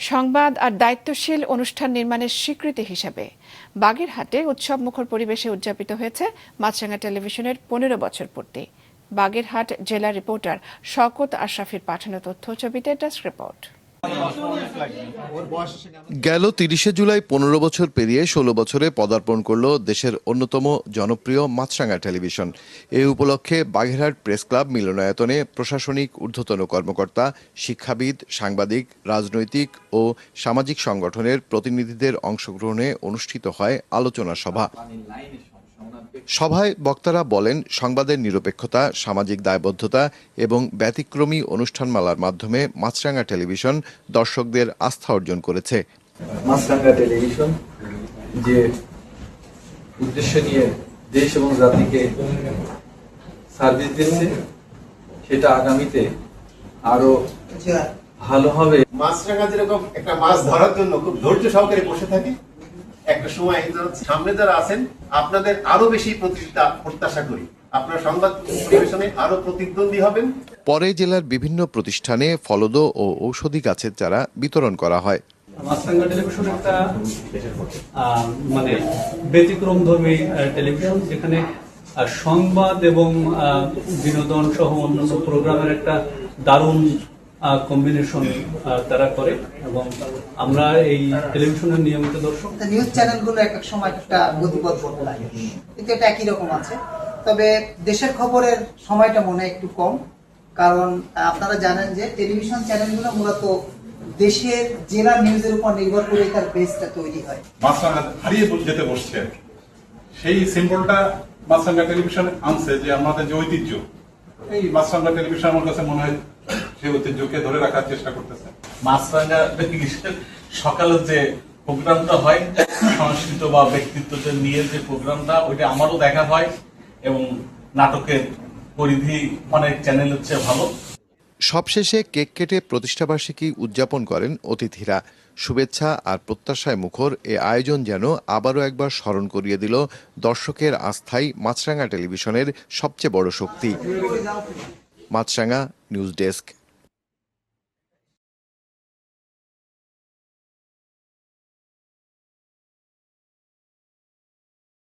সংবাদ আর দায়িত্বশীল অনুষ্ঠান নির্মাণের স্বীকৃতি হিসেবে বাগেরহাটে উৎসবমুখর পরিবেশে উদযাপিত হয়েছে মাছরাঙা টেলিভিশনের ১৫ বছর পূর্তি। বাগেরহাট জেলা রিপোর্টার শওকত আশরাফির পাঠানো তথ্য ছবিতে ডেস্ক রিপোর্ট। গেল ৩০শে জুলাই ১৫ বছর পেরিয়ে ১৬ বছরে পদার্পণ করল দেশের অন্যতম জনপ্রিয় মাছরাঙা টেলিভিশন। এই উপলক্ষে বাগেরহাট প্রেস ক্লাব মিলনায়তনে প্রশাসনিক ঊর্ধ্বতন কর্মকর্তা, শিক্ষাবিদ, সাংবাদিক, রাজনৈতিক ও সামাজিক সংগঠনের প্রতিনিধিদের অংশগ্রহণে অনুষ্ঠিত হয় আলোচনা সভা। সভায় বক্তারা বলেন, সংবাদের নিরপেক্ষতা, সামাজিক দায়বদ্ধতা এবং ব্যতিক্রমী অনুষ্ঠানমালার মাধ্যমে মাছরাঙা টেলিভিশন দর্শকদের আস্থা অর্জন করেছে। মাছরাঙা টেলিভিশন যে উদ্দেশ্য নিয়ে দেশ এবং জাতিকে সার্ভিস দিচ্ছে, সেটা আগামীতে আরো ভালো হবে। মাছরাঙা যেরকম একটা মাছ ধরার জন্য খুব ধৈর্য সহকারে বসে থাকে, একটা সময় সামনে যারা আছেন আপনাদের আরো বেশি প্রত্যাশা করি, আপনারা সংবাদ পরিবেশনে আরো প্রতিদ্বন্দ্বী হবেন। পরে জেলার বিভিন্ন প্রতিষ্ঠানে ফলদ ও ঔষধি গাছের চারা বিতরণ করা হয়। মাছরাঙা টেলিভিশন একটা ব্যতিক্রমধর্মী টেলিভিশন, যেখানে সংবাদ এবং বিনোদন সহ অন্যান্য প্রোগ্রামের একটা দারুণ কম্বিনেশন তারা করে এবং আমরা এই টেলিভিশনের নিয়মিত দর্শক। নিউজ চ্যানেলগুলো এক এক সময় একটা গতিপথ বদলে লাগে, কিন্তু এটা একই রকম আছে। তবে দেশের খবরের সময়টা মনে একটু কম, কারণ আপনারা জানেন যে টেলিভিশন চ্যানেলগুলো মূলত দেশের জেলা নিউজের উপর নির্ভর করে তার বেসটা তৈরি হয়। মাছরাঙা হারিয়ে যেতে বসছে, সেই সিম্বলটা মাছরাঙা টেলিভিশন আনছে, যে আমাদের যে ঐতিহ্য, এই মাছরাঙা টেলিভিশন আমার কাছে মনে হয় সেই ঐতিহ্যকে ধরে রাখার চেষ্টা করতেছে। মাছরাঙা টেলিভিশন সকালের যে প্রোগ্রামটা হয় সংস্কৃত বা ব্যক্তিত্বদের নিয়ে যে প্রোগ্রামটা, ওইটা আমারও দেখা হয় এবং নাটকের পরিধি অনেক চ্যানেল হচ্ছে ভালো। সবশেষে কেক কেটে প্রতিষ্ঠাবার্ষিকী উদযাপন করেন অতিথিরা। শুভেচ্ছা আর প্রত্যাশায় মুখর এ আয়োজন যেন আবারও একবার স্মরণ করিয়ে দিল দর্শকের আস্থাই মাছরাঙা টেলিভিশনের সবচেয়ে বড় শক্তি। মাছরাঙা নিউজ ডেস্ক।